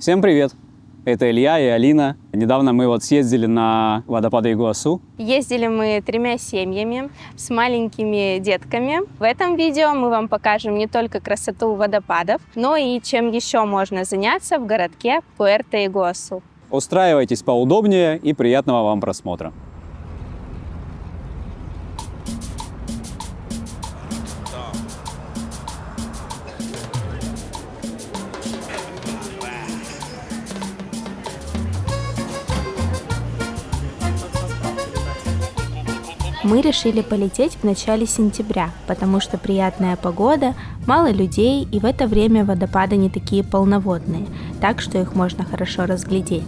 Всем привет! Это Илья и Алина. Недавно мы съездили на водопады Игуасу. Ездили мы 3 семьями с маленькими детками. В этом видео мы вам покажем не только красоту водопадов, но и чем еще можно заняться в городке Пуэрто-Игуасу. Устраивайтесь поудобнее и приятного вам просмотра. Мы решили полететь в начале сентября, потому что приятная погода, мало людей, и в это время водопады не такие полноводные, так что их можно хорошо разглядеть.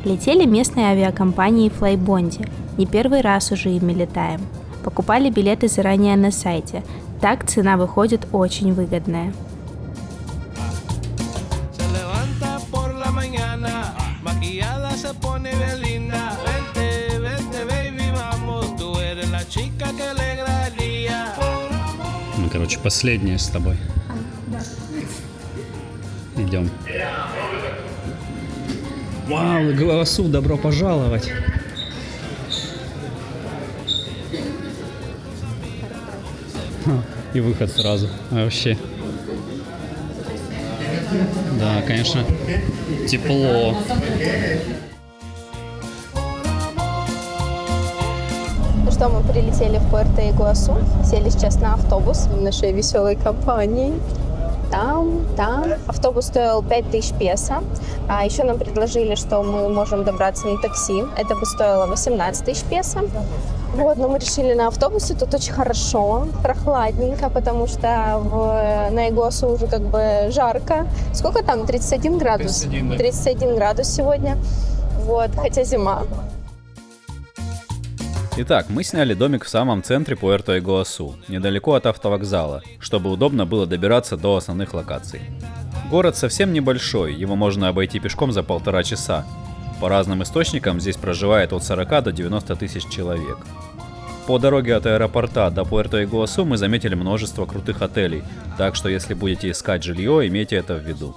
Летели местные авиакомпании Flybondi, не первый раз уже ими летаем. Покупали билеты заранее на сайте, так цена выходит очень выгодная. Ну, короче, последнее с тобой. Идем. Вау, Игуасу, добро пожаловать. И выход сразу. Вообще. Да, конечно, тепло. Ну что, мы прилетели в Пуэрто-Игуасу, сели сейчас на автобус нашей веселой компании. Там. Автобус стоил 5000 песо. А еще нам предложили, что мы можем добраться на такси. Это бы стоило 18 тысяч песо. Вот, но мы решили на автобусе. Тут очень хорошо, прохладненько, потому что на Игуасу уже как бы жарко. Сколько там? 31 градус? 31, да. 31 градус сегодня. Вот, хотя зима. Итак, мы сняли домик в самом центре Пуэрто-Игуасу, недалеко от автовокзала, чтобы удобно было добираться до основных локаций. Город совсем небольшой, его можно обойти пешком за 1,5 часа. По разным источникам здесь проживает от 40 до 90 тысяч человек. По дороге от аэропорта до Пуэрто-Игуасу мы заметили множество крутых отелей, так что если будете искать жилье, имейте это в виду.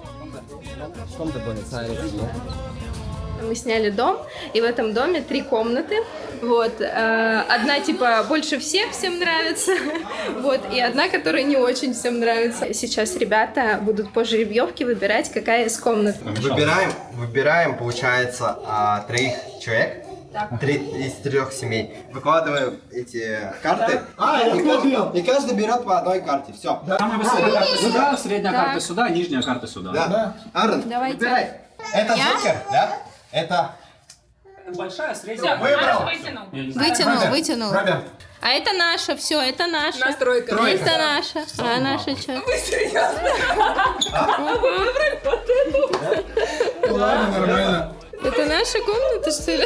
Мы сняли дом, и в этом доме 3 комнаты. Вот, одна типа больше всем нравится, вот, и одна, которая не очень всем нравится. Сейчас ребята будут по жеребьевке выбирать, какая из комнат. Выбираем, получается, 3 человек. 3 из 3 семей. Выкладываем эти карты. И каждый берет по одной карте. Все. Самая высокая карта сюда, средняя карта сюда, нижняя карта сюда. Да. Аарон, Давайте. выбирай. Это Джокер, да? Это... Большая, средняя. Выбрал. Вытянул. Роберт. А это наша, все, это наша. Настройка. Это наша. А наша что? Вы серьезно? Вы выбрали вот эту? Ладно, нормально. Это наша комната, что ли?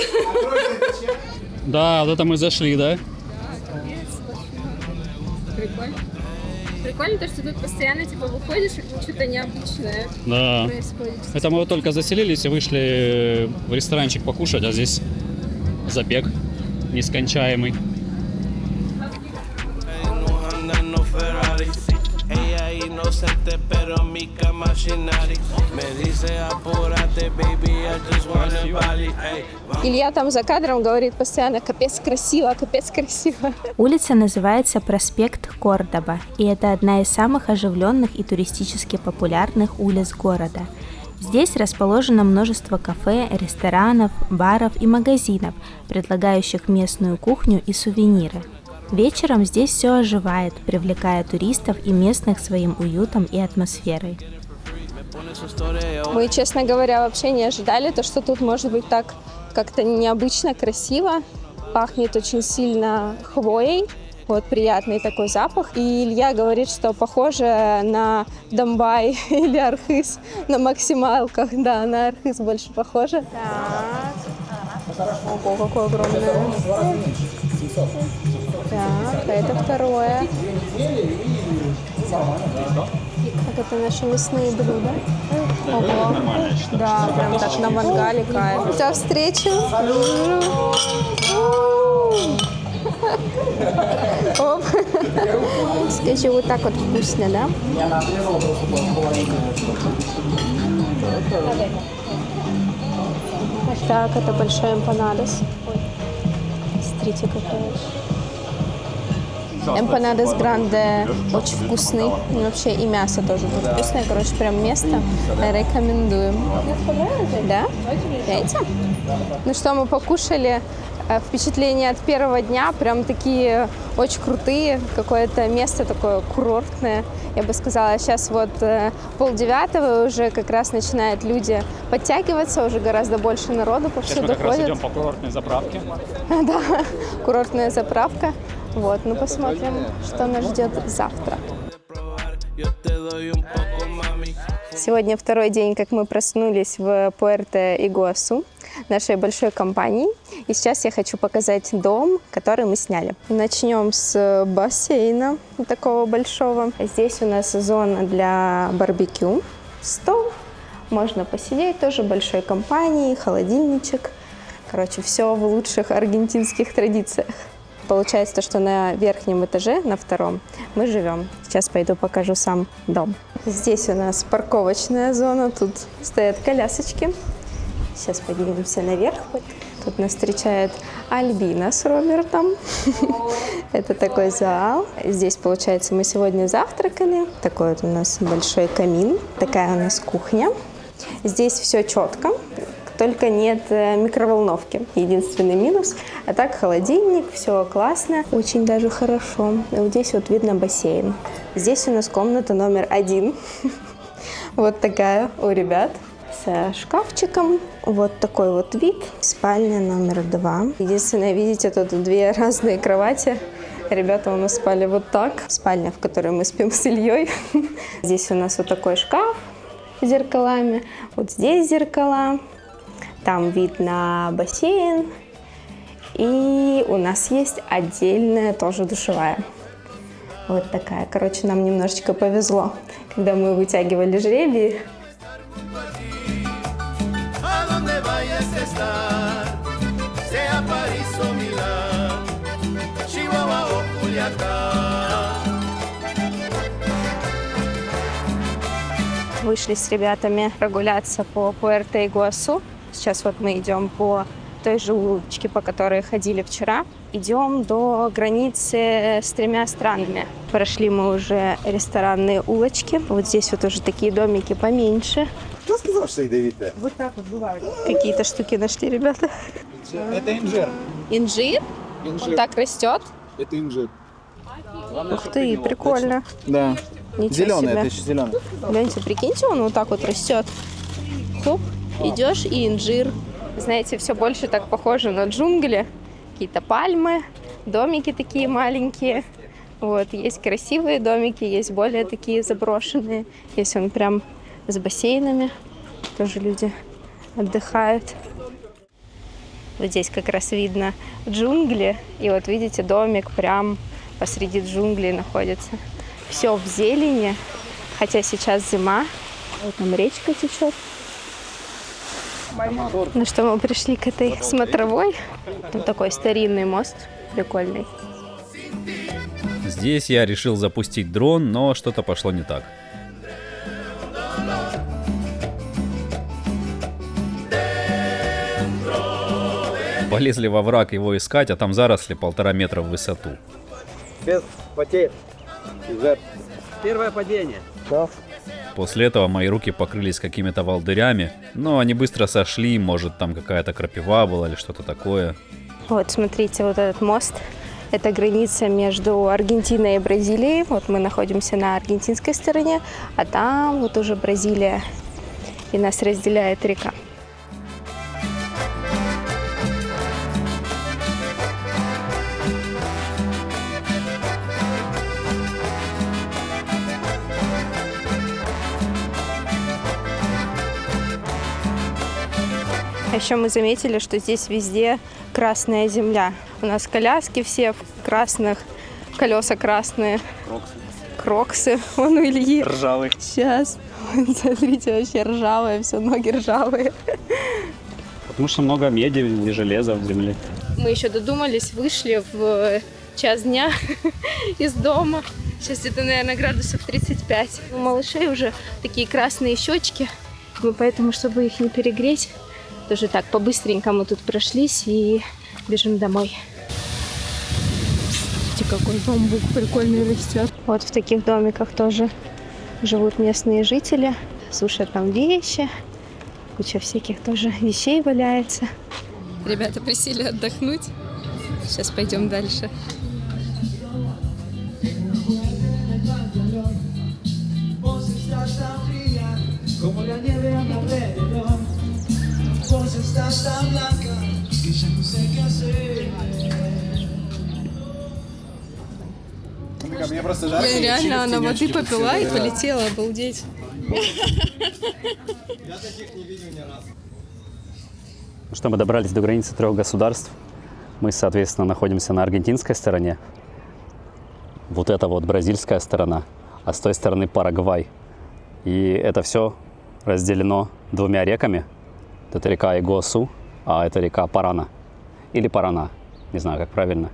Да, вот это мы зашли, да? Прикольно. Прикольно то, что тут постоянно типа выходишь, и что-то необычное Да. происходит. Это мы вот только заселились и вышли в ресторанчик покушать, а здесь забег нескончаемый. Илья там за кадром говорит постоянно: капец красиво, капец красиво. Улица называется проспект Кордоба, и это одна из самых оживленных и туристически популярных улиц города. Здесь расположено множество кафе, ресторанов, баров и магазинов, предлагающих местную кухню и сувениры. Вечером здесь все оживает, привлекая туристов и местных своим уютом и атмосферой. Мы, честно говоря, вообще не ожидали, то, что тут может быть так как-то необычно красиво. Пахнет очень сильно хвоей. Вот приятный такой запах. И Илья говорит, что похоже на Домбай или Архыз на максималках. Да, на Архыз больше похоже. Так. Ого, какое огромное. Так, а это второе. Так, это наши мясные блюда. Ого. Да, прям так на мангале кайф. До встречи. Оп. Скажи, вот так вот вкусно, да? Так, это большой эмпанадос. Ой, смотрите, какой. Эмпанадос гранде очень вкусный. И вообще и мясо тоже тут вкусное. Короче, прям место рекомендуем. Да? Яйца? Ну что, мы покушали. Впечатления от первого дня прям такие очень крутые. Какое-то место такое курортное. Я бы сказала, сейчас вот 8:30, уже как раз начинают люди подтягиваться, уже гораздо больше народу повсюду ходит. Сейчас мы как раз идем по курортной заправке. Да, курортная заправка. Вот, ну посмотрим, что нас ждет завтра. Сегодня второй день, как мы проснулись в Пуэрто-Игуасу, нашей большой компании. И сейчас я хочу показать дом, который мы сняли. Начнем с бассейна, такого большого. Здесь у нас зона для барбекю, стол. Можно посидеть, тоже большой компании, холодильничек. Короче, все в лучших аргентинских традициях. Получается, что на верхнем этаже, на втором, мы живем. Сейчас пойду покажу сам дом. Здесь у нас парковочная зона, тут стоят колясочки. Сейчас поднимемся наверх. Тут нас встречает Альбина с Робертом. Это такой зал. Здесь, получается, мы сегодня завтракали. Такой вот у нас большой камин. Такая у нас кухня. Здесь все четко. Только нет микроволновки. Единственный минус. А так холодильник, все классно. Очень даже хорошо. И вот здесь вот видно бассейн. Здесь у нас комната номер 1. Вот такая у ребят. С шкафчиком. Вот такой вот вид. Спальня номер 2. Единственное, видите, тут 2 разные кровати. Ребята у нас спали вот так. Спальня, в которой мы спим с Ильей. Здесь у нас вот такой шкаф с зеркалами. Вот здесь зеркала. Там вид на бассейн. И у нас есть отдельная тоже душевая. Вот такая. Короче, нам немножечко повезло, когда мы вытягивали жребий. Вышли с ребятами прогуляться по Пуэрто-Игуасу. Сейчас вот мы идем по той же улочке, по которой ходили вчера. Идем до границы с 3 странами. Прошли мы уже ресторанные улочки. Вот здесь вот уже такие домики поменьше. Кто сказал, что ядовитая? Вот так вот бывает. Какие-то штуки нашли, ребята. Это инжир. Инжир? Он так растет? Это инжир. Ух ты, прикольно. Да. Ничего Зеленый, себе. это еще зеленый. Гляньте, прикиньте, он вот так вот растет. Хоп, идешь и инжир. Знаете, все больше так похоже на джунгли. Какие-то пальмы, домики такие маленькие. Вот, есть красивые домики, есть более такие заброшенные. Есть он прям с бассейнами. Тоже люди отдыхают. Вот здесь как раз видно джунгли. И вот видите, домик прям посреди джунглей находится. Все в зелени, хотя сейчас зима. Вот там речка течет. Ну что, мы пришли к этой смотровой. Тут такой старинный мост, прикольный. Здесь я решил запустить дрон, но что-то пошло не так. Полезли во враг его искать, а там заросли 1,5 метра в высоту. Без потерь. Первое падение. Да. После этого мои руки покрылись какими-то волдырями, но они быстро сошли, может там какая-то крапива была или что-то такое. Вот, смотрите, вот этот мост. Это граница между Аргентиной и Бразилией. Вот мы находимся на аргентинской стороне, а там вот уже Бразилия. И нас разделяет река. А еще мы заметили, что здесь везде красная земля. У нас коляски все в красных, колеса красные. Кроксы. Вон у Ильи. Ржавый. Сейчас. Смотрите, вообще ржавые, все, ноги ржавые. Потому что много меди и железа в земле. Мы еще додумались, вышли в час дня из дома. Сейчас где-то, наверное, градусов 35. У малышей уже такие красные щечки. Мы поэтому, чтобы их не перегреть, тоже так по-быстренькому тут прошлись и бежим домой. Смотрите, какой бамбук прикольный растет. Вот в таких домиках тоже живут местные жители, сушат там вещи, куча всяких тоже вещей валяется. Ребята присели отдохнуть. Сейчас пойдем дальше. Мне просто жарко. Реально, она воды попила и полетела, обалдеть. Я таких не видел ни разу. Ну что, мы добрались до границы 3 государств. Мы, соответственно, находимся на аргентинской стороне. Вот это вот бразильская сторона, а с той стороны Парагвай. И это все разделено 2 реками. Это река Игуасу, а это река Парана. Или Парана, не знаю, как правильно.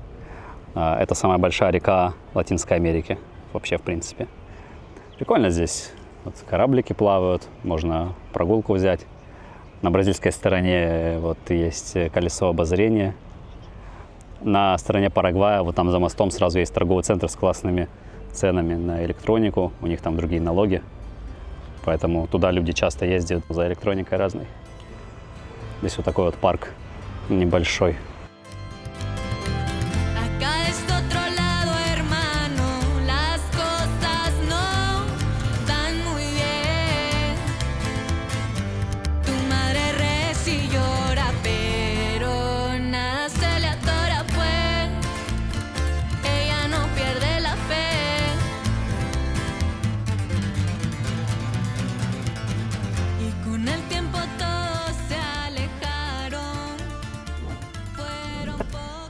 Это самая большая река Латинской Америки, вообще, в принципе. Прикольно здесь. Вот кораблики плавают, можно прогулку взять. На бразильской стороне вот есть колесо обозрения. На стороне Парагвая, вот там за мостом сразу есть торговый центр с классными ценами на электронику. У них там другие налоги. Поэтому туда люди часто ездят за электроникой разной. Здесь вот такой вот парк небольшой.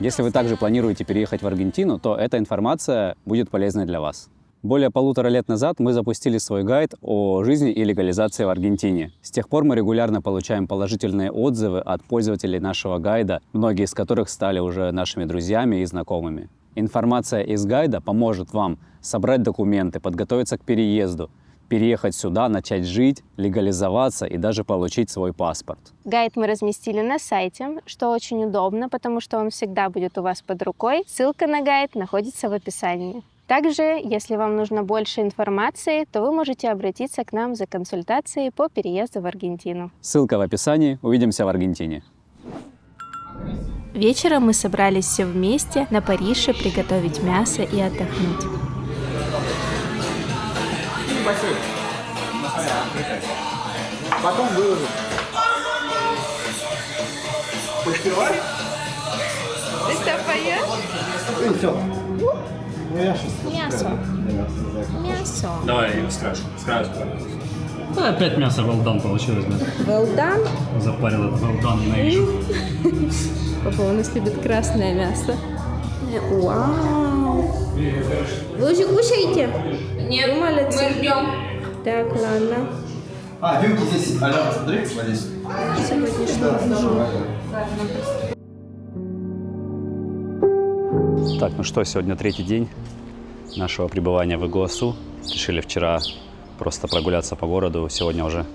Если вы также планируете переехать в Аргентину, то эта информация будет полезной для вас. Более 1,5 лет назад мы запустили свой гайд о жизни и легализации в Аргентине. С тех пор мы регулярно получаем положительные отзывы от пользователей нашего гайда, многие из которых стали уже нашими друзьями и знакомыми. Информация из гайда поможет вам собрать документы, подготовиться к переезду, переехать сюда, начать жить, легализоваться и даже получить свой паспорт. Гайд мы разместили на сайте, что очень удобно, потому что он всегда будет у вас под рукой. Ссылка на гайд находится в описании. Также, если вам нужно больше информации, то вы можете обратиться к нам за консультацией по переезду в Аргентину. Ссылка в описании. Увидимся в Аргентине. Вечером мы собрались все вместе на Парише приготовить мясо и отдохнуть. Потом выложу. Поспевай. Ты что, поешь? И все. Ну я сейчас. Мясо. Мясо. Давай с краешку. Опять мясо well done получилось. Well done. Запарил это well done, ненавижу. Папа у нас любит красное мясо. Вау! Вы уже кушаете? Нет, мы ждем. Так, ладно. Вилки здесь, Аля, смотри, вот здесь. Так, ну что, сегодня 3-й день нашего пребывания в Игуасу. Решили вчера просто прогуляться по городу. Сегодня уже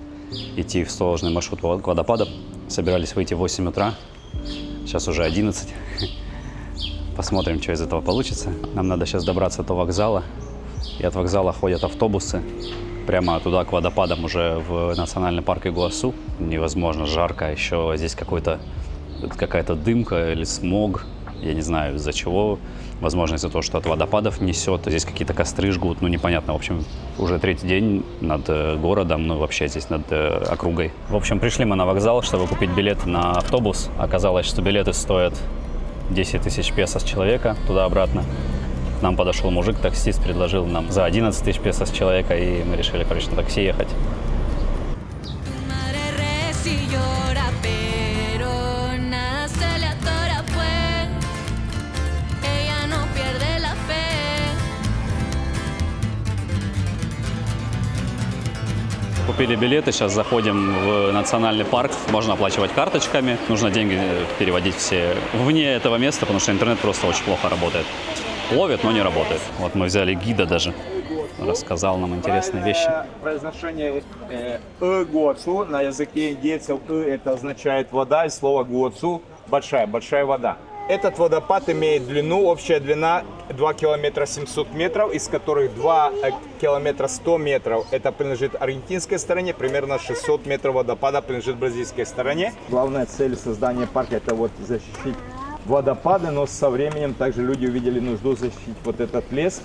идти в сложный маршрут к водопадам. Собирались выйти в 8 утра. Сейчас уже 11. Посмотрим, что из этого получится. Нам надо сейчас добраться до вокзала. И от вокзала ходят автобусы прямо туда, к водопадам, уже в национальный парк Игуасу. Невозможно, жарко. Еще здесь какая-то дымка или смог. Я не знаю, из-за чего. Возможно, из-за того, что от водопадов несет. Здесь какие-то костры жгут. Ну, непонятно. В общем, уже 3-й день над городом, ну, вообще здесь над округой. В общем, пришли мы на вокзал, чтобы купить билет на автобус. Оказалось, что билеты стоят 10 тысяч песо с человека туда-обратно. К нам подошел мужик, таксист, предложил нам за 11 тысяч песо с человека, и мы решили, короче, на такси ехать. Купили билеты, сейчас заходим в национальный парк. Можно оплачивать карточками. Нужно деньги переводить все вне этого места, потому что интернет просто очень плохо работает. Ловит, но не работает. Вот мы взяли гида даже. рассказал нам интересные вещи. Произношение гуацу на языке индейцев это означает вода, и слово гуацу большая вода. Этот водопад имеет длину, общая длина 2 километра 700 метров, из которых 2 километра 100 метров это принадлежит аргентинской стороне, примерно 600 метров водопада принадлежит бразильской стороне. Главная цель создания парка это вот защитить водопады, но со временем также люди увидели нужду защитить вот этот лес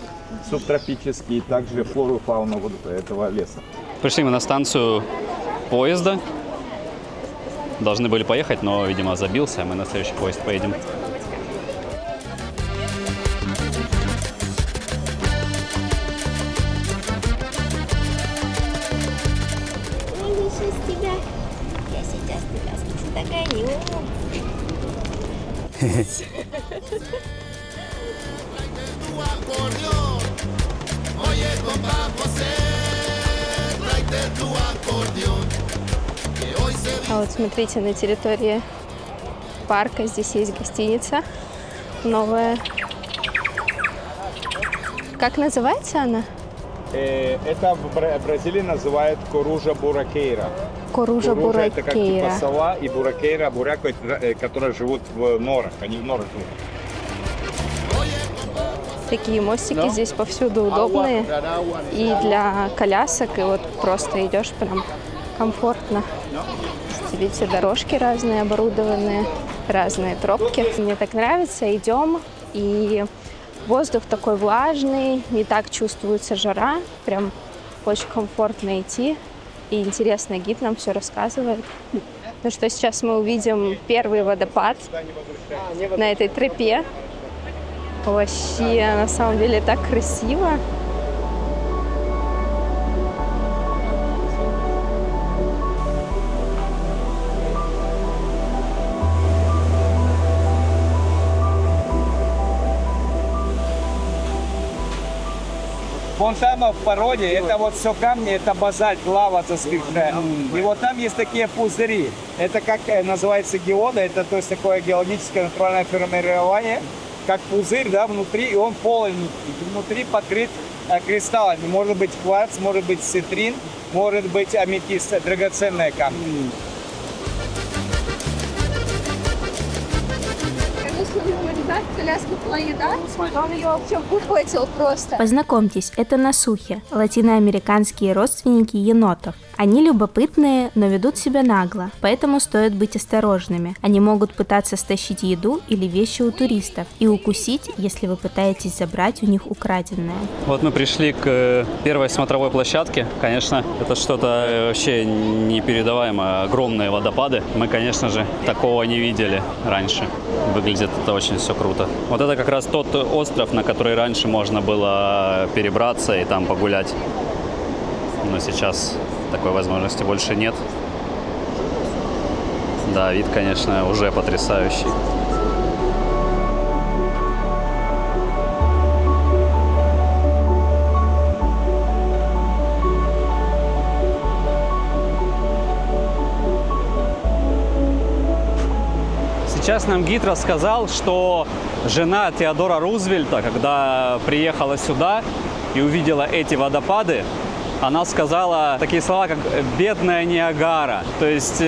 субтропический и также флору и фауну вот этого леса. Пришли мы на станцию поезда. Должны были поехать, но, видимо, забился. Мы на следующий поезд поедем. Я сейчас тебя догоню. А вот смотрите, на территории парка здесь есть гостиница новая. Как называется она? Это в Бразилии называют Коружа Буракейра. Коружа Буракейра. Это как типа сова, и буракейра, буряк, которые живут в норах, они в норах живут. Такие мостики здесь повсюду удобные и для колясок, и вот просто идешь прям комфортно. Видите, дорожки разные, оборудованные, разные тропки. Мне так нравится, идем, и воздух такой влажный, не так чувствуется жара, прям очень комфортно идти. И интересно, гид нам все рассказывает. Ну что, сейчас мы увидим первый водопад на этой тропе. Вообще, на самом деле, так красиво. Вон там в породе, это вот все камни, это базальт, лава застывшая. И вот там есть такие пузыри. Это как называется геода, это то есть такое геологическое натуральное формирование, как пузырь, да, внутри, и он полый внутри покрыт кристаллами. Может быть кварц, может быть цитрин, может быть аметист, драгоценные камни. Коляску была еда, он ее вообще выхватил просто. Познакомьтесь, это насухи, латиноамериканские родственники енотов. Они любопытные, но ведут себя нагло, поэтому стоит быть осторожными. Они могут пытаться стащить еду или вещи у туристов и укусить, если вы пытаетесь забрать у них украденное. Вот мы пришли к первой смотровой площадке. Конечно, это что-то вообще непередаваемое. Огромные водопады. Мы, конечно же, такого не видели раньше. Выглядит это очень все круто. Вот это как раз тот остров, на который раньше можно было перебраться и там погулять. Но сейчас такой возможности больше нет. Да, вид, конечно, уже потрясающий. Сейчас нам гид рассказал, что жена Теодора Рузвельта, когда приехала сюда и увидела эти водопады, она сказала такие слова, как «бедная Ниагара». То есть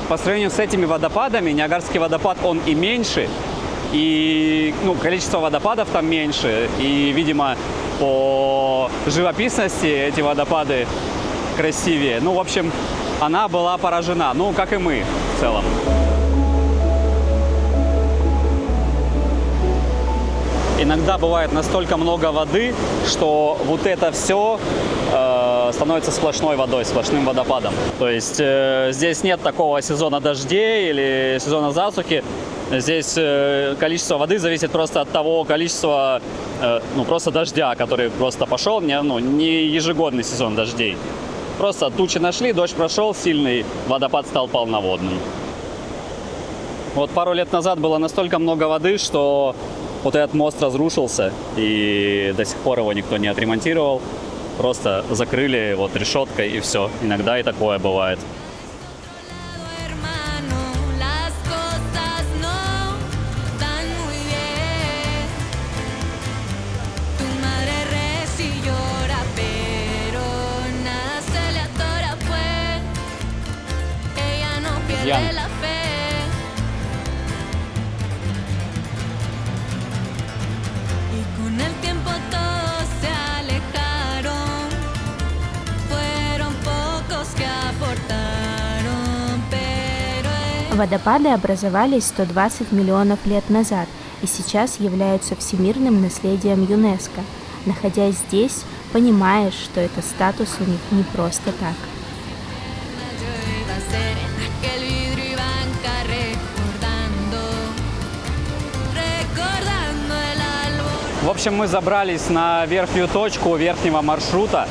по сравнению с этими водопадами, Ниагарский водопад, он и меньше, и количество водопадов там меньше. И, видимо, по живописности эти водопады красивее. В общем, она была поражена, как и мы в целом. Иногда бывает настолько много воды, что вот это все становится сплошной водой, сплошным водопадом. То есть здесь нет такого сезона дождей или сезона засухи. Здесь количество воды зависит просто от того количества, просто дождя, который просто пошел, не ежегодный сезон дождей. Просто тучи нашли, дождь прошел сильный, водопад стал полноводным. Вот пару лет назад было настолько много воды, что вот этот мост разрушился, и до сих пор его никто не отремонтировал. Просто закрыли решеткой, и все. Иногда и такое бывает. Водопады образовались 120 миллионов лет назад и сейчас являются всемирным наследием ЮНЕСКО. Находясь здесь, понимаешь, что этот статус у них не просто так. В общем, мы забрались на верхнюю точку верхнего маршрута.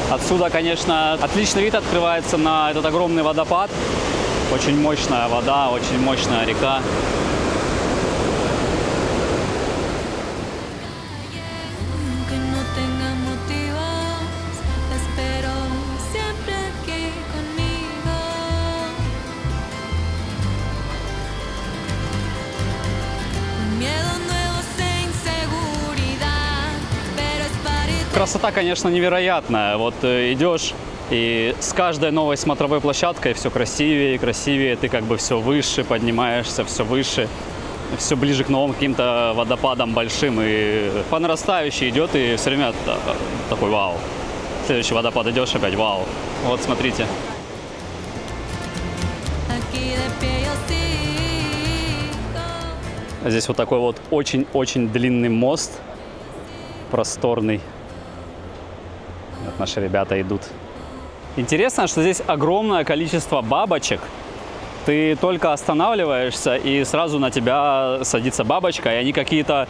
Отсюда, конечно, отличный вид открывается на этот огромный водопад. Очень мощная вода, очень мощная река. Красота, конечно, невероятная. Вот идешь, и с каждой новой смотровой площадкой все красивее и красивее. Ты как бы все выше поднимаешься, все выше, все ближе к новым каким-то водопадам большим. И по нарастающей идет, и все время такой вау. Следующий водопад идешь, опять вау. Вот, смотрите. Здесь вот такой вот очень-очень длинный мост, просторный. Вот наши ребята идут. Интересно, что здесь огромное количество бабочек. Ты только останавливаешься, и сразу на тебя садится бабочка, и они какие-то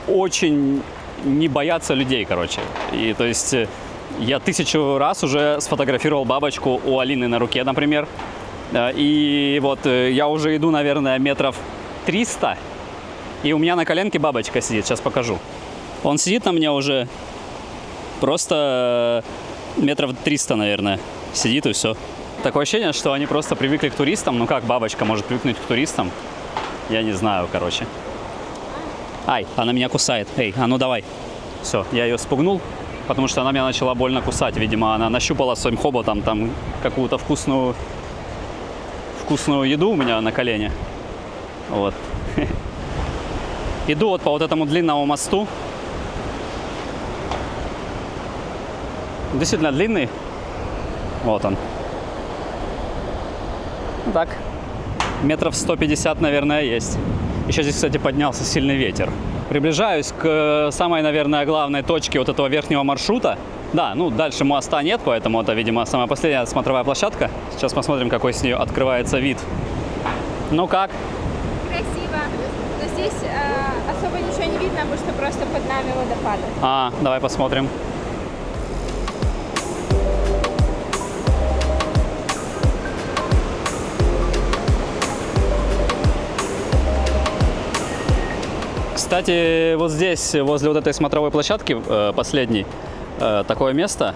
очень не боятся людей, короче. И то есть я 1000 раз уже сфотографировал бабочку у Алины на руке, например. И вот я уже иду, наверное, метров 300, и у меня на коленке бабочка сидит. Сейчас покажу. Он сидит на мне уже просто метров 300, наверное, сидит, и все. Такое ощущение, что они просто привыкли к туристам. Ну как бабочка может привыкнуть к туристам? Я не знаю, короче. Ай, она меня кусает. Эй, а ну давай. Все, я ее спугнул, потому что она меня начала больно кусать. Видимо, она нащупала своим хоботом там какую-то вкусную еду у меня на колене. Вот. Иду вот по вот этому длинному мосту. Действительно длинный. Вот он. Так. Метров 150, наверное, есть. Еще здесь, кстати, поднялся сильный ветер. Приближаюсь к самой, наверное, главной точке вот этого верхнего маршрута. Да, ну дальше моста нет, поэтому это, видимо, самая последняя смотровая площадка. Сейчас посмотрим, какой с нее открывается вид. Ну как? Красиво. Но здесь особо ничего не видно, потому что просто под нами водопады. Давай посмотрим. Кстати, вот здесь, возле вот этой смотровой площадки, последней, такое место.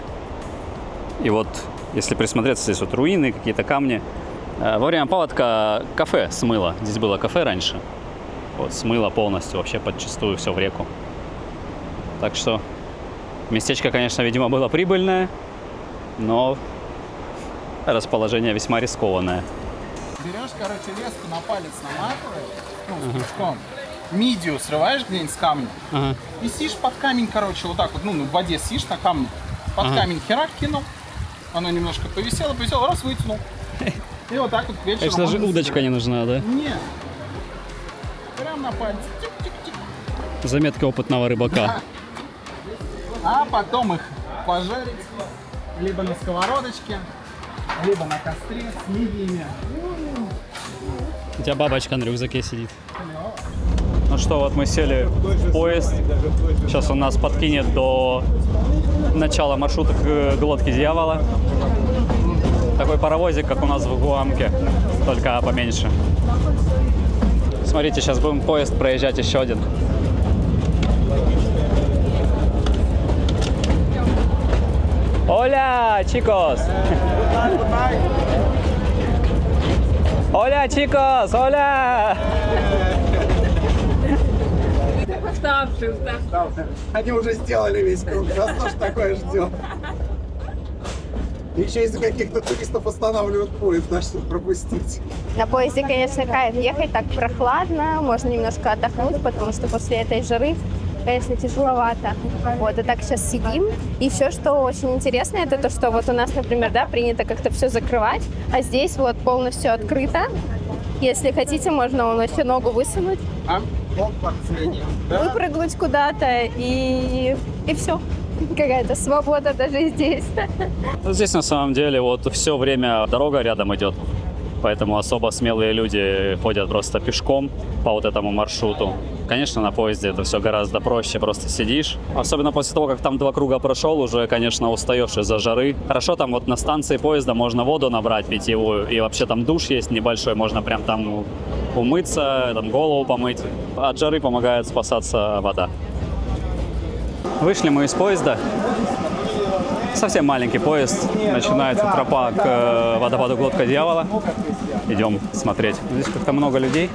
И вот, если присмотреться, здесь вот руины, какие-то камни. Во время паводка кафе смыло. Здесь было кафе раньше. Вот, смыло полностью, вообще подчистую все в реку. Так что местечко, конечно, видимо, было прибыльное, но расположение весьма рискованное. Берешь, короче, леску на палец наматываешь, с песком, мидию срываешь где-нибудь с камня и сишь под камень, короче, вот так вот, в воде сишь на камне, под камень херак кинул, оно немножко повисело, раз, вытянул. И вот так вот вечером. Это даже удочка не нужна, да? Нет. Прям на пальце. Тик-тик-тик. Заметка опытного рыбака. Да. А потом их пожарить либо на сковородочке, либо на костре с мидиями. У тебя бабочка на рюкзаке сидит. Ну что, вот мы сели в поезд. Сейчас он нас подкинет до начала маршрута к глотке дьявола. Такой паровозик, как у нас в Гуамке, только поменьше. Смотрите, сейчас будем поезд проезжать еще один. Hola, chicos. Hola, chicos. Hola. Уставший. Они уже сделали весь круг. Нас тоже такое ждет. Еще если каких-то туристов останавливают поезд, да, чтобы пропустить. На поезде, конечно, кайф ехать, так прохладно, можно немножко отдохнуть, потому что после этой жары, конечно, тяжеловато. Вот, и так сейчас сидим. И все, что очень интересно, это то, что вот у нас, например, да, принято как-то все закрывать, а здесь вот полностью открыто. Если хотите, можно вообще ногу высунуть, выпрыгнуть куда-то и все. Какая-то свобода даже здесь. Ну, здесь на самом деле вот все время дорога рядом идет, поэтому особо смелые люди ходят просто пешком по вот этому маршруту. Конечно, на поезде это все гораздо проще, просто сидишь. Особенно после того, как там 2 круга прошел, уже, конечно, устаешь из-за жары. Хорошо, там вот на станции поезда можно воду набрать питьевую, и вообще там душ есть небольшой, можно прям там умыться, там голову помыть. От жары помогает спасаться вода. Вышли мы из поезда. Совсем маленький поезд. Начинается тропа к водопаду Глотка Дьявола. Идем смотреть. Здесь как-то много людей.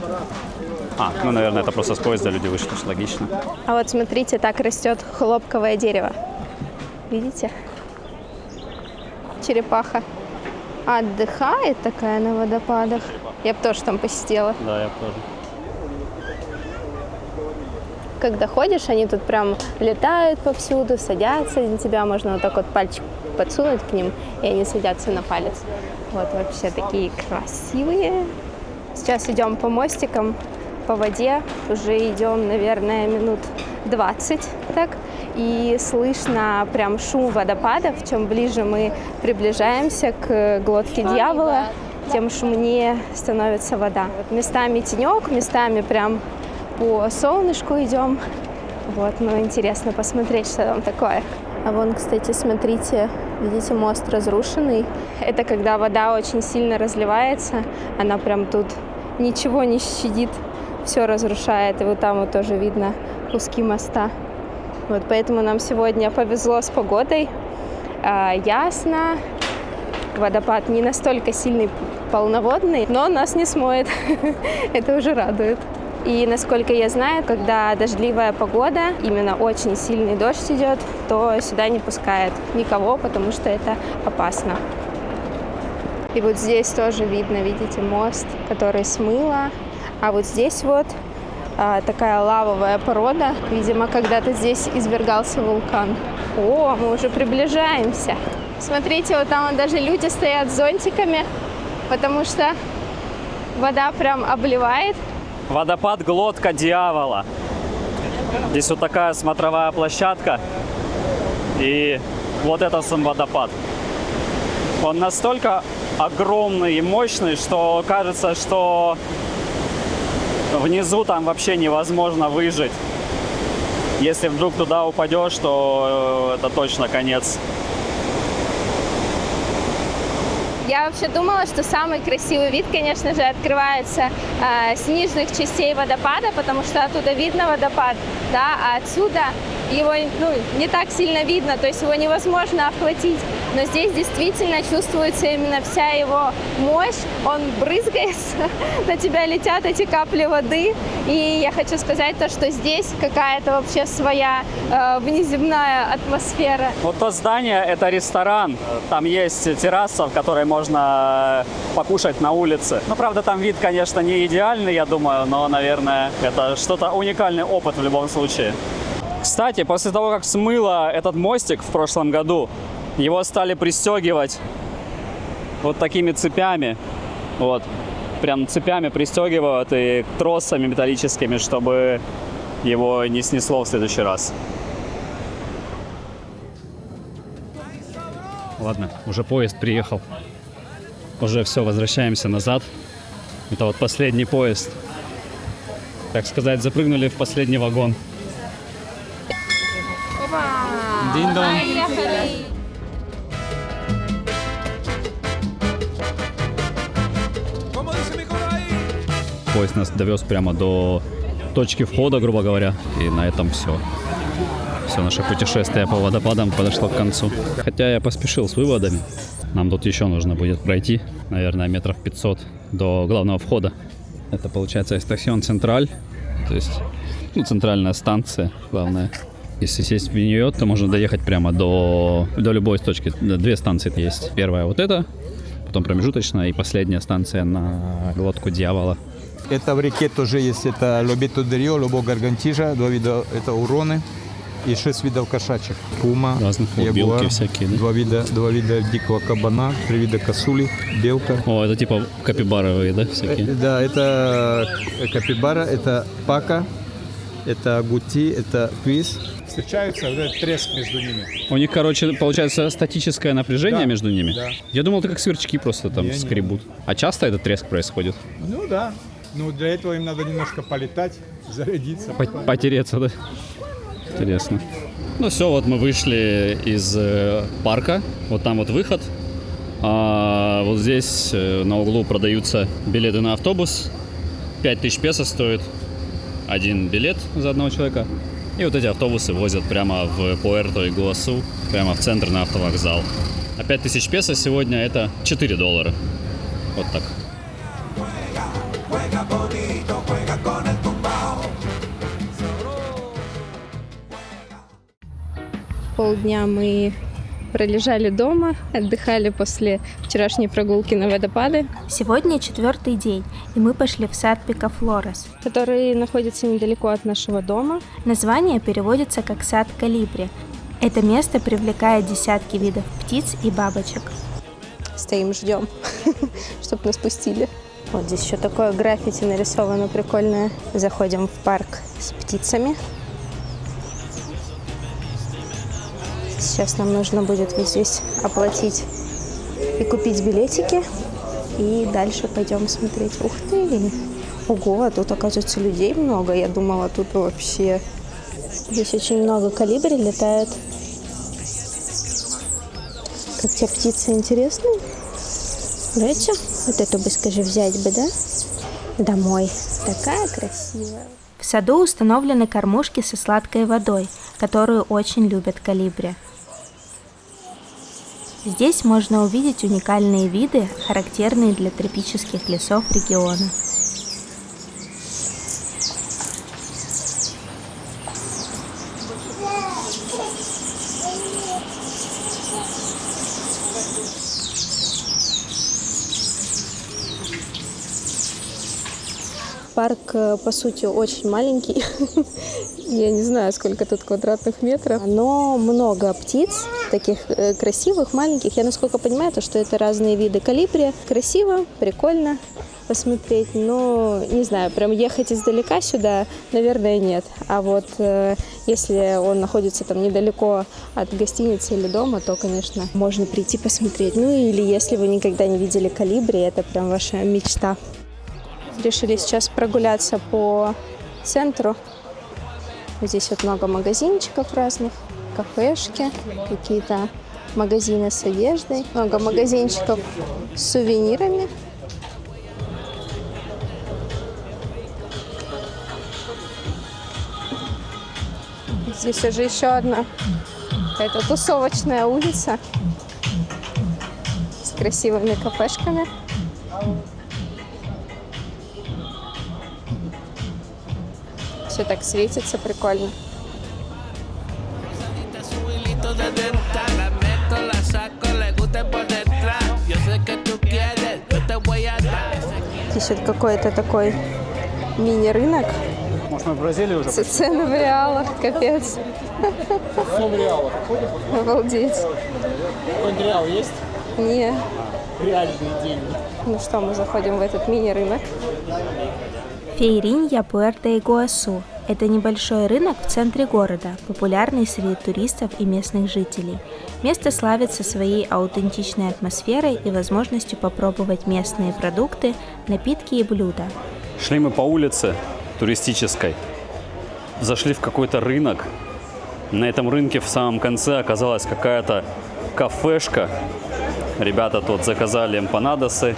Ну, наверное, это просто с поезда люди вышли, что логично. А вот смотрите, так растет хлопковое дерево. Видите? Черепаха отдыхает такая на водопадах. Я бы тоже там посидела. Да, я тоже. Когда ходишь, они тут прям летают повсюду, садятся на тебя, можно вот так вот пальчик подсунуть к ним, и они садятся на палец. Вот вообще такие красивые. Сейчас идем по мостикам, по воде, уже идем, наверное, минут 20 так, и слышно прям шум водопадов. Чем ближе мы приближаемся к Глотке Дьявола, тем шумнее становится вода. Вот местами тенек, местами прям по солнышку идем. Вот, ну интересно посмотреть, что там такое. А вон, кстати, смотрите, видите, мост разрушенный. Это когда вода очень сильно разливается, она прям тут ничего не щадит, все разрушает. И вот там вот тоже видно куски моста. Вот поэтому нам сегодня повезло с погодой. Ясно. Водопад не настолько сильный, полноводный, но нас не смоет. Это уже радует. И насколько я знаю, когда дождливая погода, именно очень сильный дождь идет, то сюда не пускают никого, потому что это опасно. И вот здесь тоже видно, видите, мост, который смыло. А вот здесь вот такая лавовая порода. Видимо, когда-то здесь извергался вулкан. О, мы уже приближаемся. Смотрите, вот там даже люди стоят с зонтиками, потому что вода прям обливает. Водопад Глотка Дьявола. Здесь вот такая смотровая площадка. И вот это сам водопад. Он настолько огромный и мощный, что кажется, что внизу там вообще невозможно выжить. Если вдруг туда упадешь, то это точно конец. Я вообще думала, что самый красивый вид, конечно же, открывается с нижних частей водопада, потому что оттуда видно водопад, да, а отсюда его не так сильно видно, то есть его невозможно охватить. Но здесь действительно чувствуется именно вся его мощь, он брызгается, на тебя летят эти капли воды. И я хочу сказать то, что здесь какая-то вообще своя внеземная атмосфера. Вот то здание — это ресторан. Там есть терраса, в которой можно покушать на улице. Ну, правда, там вид, конечно, не идеальный, я думаю, но, наверное, это что-то уникальный опыт в любом случае. Кстати, после того, как смыло этот мостик в прошлом году, его стали пристегивать вот такими цепями. Вот. Прям цепями пристегивают и тросами металлическими, чтобы его не снесло в следующий раз. Ладно, уже поезд приехал. Уже все, возвращаемся назад. Это вот последний поезд. Так сказать, запрыгнули в последний вагон. Динь-дон. Поезд нас довез прямо до точки входа, грубо говоря. И на этом все. Все наше путешествие по водопадам подошло к концу. Хотя я поспешил с выводами. Нам тут еще нужно будет пройти, наверное, метров 500 до главного входа. Это получается Эстасьон Централь. То есть, центральная станция, главная. Если сесть в нее, то можно доехать прямо до любой точки. 2 станции есть. Первая вот эта, потом промежуточная и последняя станция на лодку дьявола. Это в реке тоже есть. Это Лобето де Рио, Лобо Гаргантижа, 2 вида, это уроны. И 6 видов кошачьих. Пума, Разных белки всякие, да? 2 вида дикого кабана, 3 вида косули, белка. О, это типа капибаровые, да, всякие? Да, это капибара, это пака, это гути, это твиз. Встречаются, вот этот треск между ними. У них, короче, получается статическое напряжение Да, между ними? да. Я думал, это как сверчки просто там Не. скребут. А часто этот треск происходит? Ну да. Ну для этого им надо немножко полетать, зарядиться. Потереться, да? Интересно. Ну все, вот мы вышли из парка. Вот там вот выход. А вот здесь на углу продаются билеты на автобус. 5000 песо стоит один билет за одного человека. И вот эти автобусы возят прямо в Пуэрто-Игуасу, прямо в центр на автовокзал. А 5000 песо сегодня это $4. Вот так. Полдня мы пролежали дома, отдыхали после вчерашней прогулки на водопады, Сегодня 4-й день, и мы пошли в сад Пикафлорес. который находится недалеко от нашего дома. Название переводится как «сад Колибри». Это место привлекает десятки видов птиц и бабочек. Стоим, ждем, чтобы нас пустили. Вот здесь еще такое граффити нарисовано прикольное. Заходим в парк с птицами. Сейчас нам нужно будет вот здесь оплатить и купить билетики. И дальше пойдем смотреть. Ух ты! Ого, а тут, оказывается, людей много. Я думала, тут вообще... Здесь очень много колибри летает. Как тебе птицы интересные? Нравится? Вот эту бы, скажи, взять бы, да? Домой. Такая красивая. В саду установлены кормушки со сладкой водой, которую очень любят колибри. Здесь можно увидеть уникальные виды, характерные для тропических лесов региона. Парк, по сути, очень маленький. Я не знаю, сколько тут квадратных метров. Но много птиц, таких красивых, маленьких. Я, насколько понимаю, то, что это разные виды колибри. Красиво, прикольно посмотреть. Но, не знаю, прям ехать издалека сюда, наверное, нет. А вот если он находится там недалеко от гостиницы или дома, то, конечно, можно прийти посмотреть. Ну или если вы никогда не видели колибри, это прям ваша мечта. Решили сейчас прогуляться по центру. Здесь вот много магазинчиков разных, кафешки, какие-то магазины с одеждой, много магазинчиков с сувенирами. Здесь уже еще одна какая-то тусовочная улица с красивыми кафешками. Все так светится, прикольно. Здесь вот какой-то такой мини-рынок. Может, мы в Бразилии уже? Цены в реалах, капец. В реалах ходим? Обалдеть. Какой реал есть? Не. Реальные деньги. Ну что, мы заходим в этот мини-рынок. Фейринья Пуэрто-Игуасу – это небольшой рынок в центре города, популярный среди туристов и местных жителей. Место славится своей аутентичной атмосферой и возможностью попробовать местные продукты, напитки и блюда. Шли мы по улице туристической, зашли в какой-то рынок. На этом рынке в самом конце оказалась какая-то кафешка. Ребята тут заказали эмпанадосы.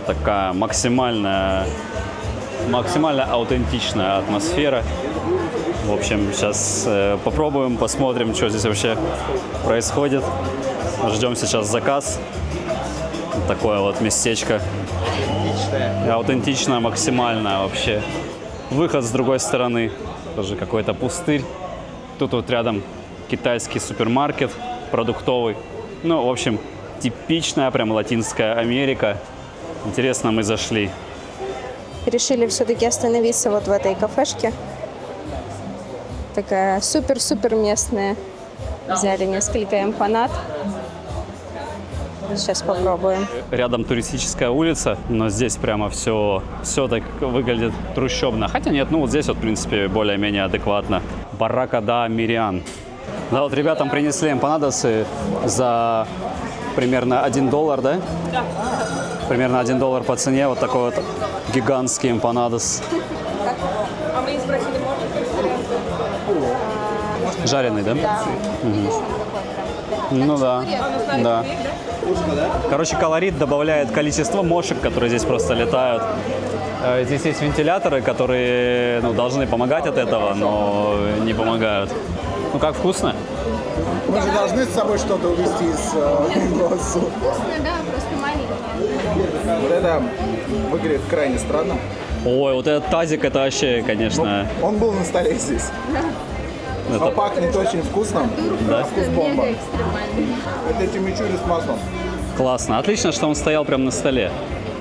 Такая максимально аутентичная атмосфера. В общем, сейчас попробуем, посмотрим, что здесь вообще происходит. Ждем сейчас заказ. Такое вот местечко. Аутентичное максимально вообще. Выход с другой стороны. Тоже какой-то пустырь. Тут вот рядом китайский супермаркет продуктовый. Ну, в общем, типичная прям Латинская Америка. Интересно, мы зашли. Решили все-таки остановиться вот в этой кафешке. Такая супер-супер местная. Взяли несколько эмпанад. Сейчас попробуем. Рядом туристическая улица, но здесь прямо все так выглядит трущобно. Хотя нет, ну вот здесь вот, в принципе, более-менее адекватно. Барака да Мириан. Да, вот ребятам принесли эмпанадосы за примерно $1, да? Да. Примерно $1 по цене. Вот такой вот гигантский эмпанадос. А мы спросили, можно? Жареный, да? Да. Угу. Ну да, да. Короче, колорит добавляет количество мошек, которые здесь просто летают. Здесь есть вентиляторы, которые должны помогать от этого, но не помогают. Ну как, вкусно? Мы же должны с собой что-то увезти из Гоасу. Вкусно, да, просто маленькие. Вот это выглядит крайне странно. Ой, вот этот тазик, это вообще, конечно... Ну, он был на столе здесь. Это... Но пахнет очень вкусно. Да? Вкус бомба. Это чимичури с маслом. Классно. Отлично, что он стоял прямо на столе.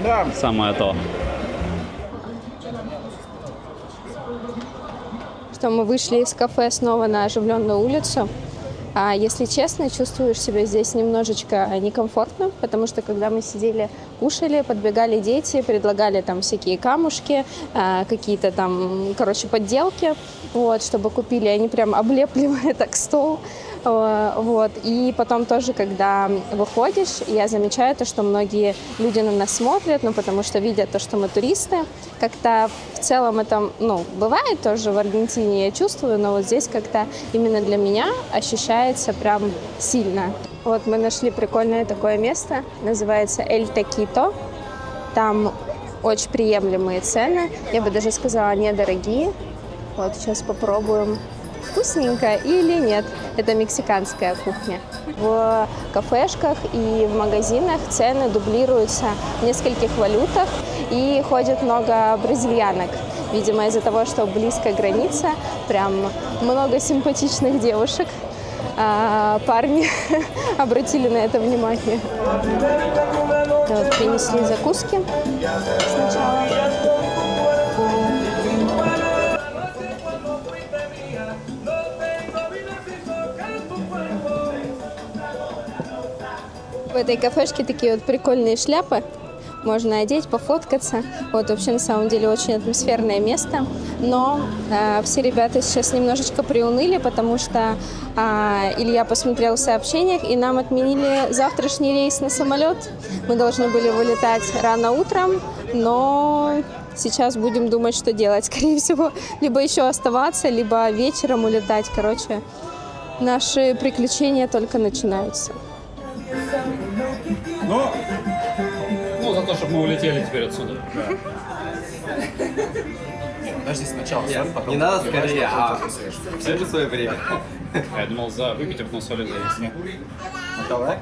Да. Самое то. Что мы вышли из кафе снова на оживленную улицу. А если честно, чувствуешь себя здесь немножечко некомфортно, потому что когда мы сидели, кушали, подбегали дети, предлагали там всякие камушки, какие-то там, короче, подделки, вот, чтобы купили, они прям облепливали так стол. Вот. И потом тоже, когда выходишь, я замечаю то, что многие люди на нас смотрят, потому что видят то, что мы туристы. Как-то в целом это, бывает тоже в Аргентине, я чувствую, но вот здесь как-то именно для меня ощущается прям сильно. Вот мы нашли прикольное такое место, называется Эль Такито. Там очень приемлемые цены, я бы даже сказала, недорогие. Вот сейчас попробуем. Вкусненько или нет. Это мексиканская кухня. В кафешках и в магазинах цены дублируются в нескольких валютах и ходит много бразильянок. Видимо, из-за того, что близко граница, прям много симпатичных девушек. Парни обратили на это внимание. Вот, принесли закуски сначала. В этой кафешке такие вот прикольные шляпы. Можно одеть, пофоткаться. Вот вообще на самом деле очень атмосферное место. Но все ребята сейчас немножечко приуныли, потому что Илья посмотрел в сообщениях, и нам отменили завтрашний рейс на самолет. Мы должны были вылетать рано утром, но сейчас будем думать, что делать. Скорее всего, либо еще оставаться, либо вечером улетать. Короче, наши приключения только начинаются. Ну, за то, чтобы мы улетели теперь отсюда. Подожди, сначала Не надо скорее, все же свое время. Я думал, за выпить, а потом соли заесть. Давай.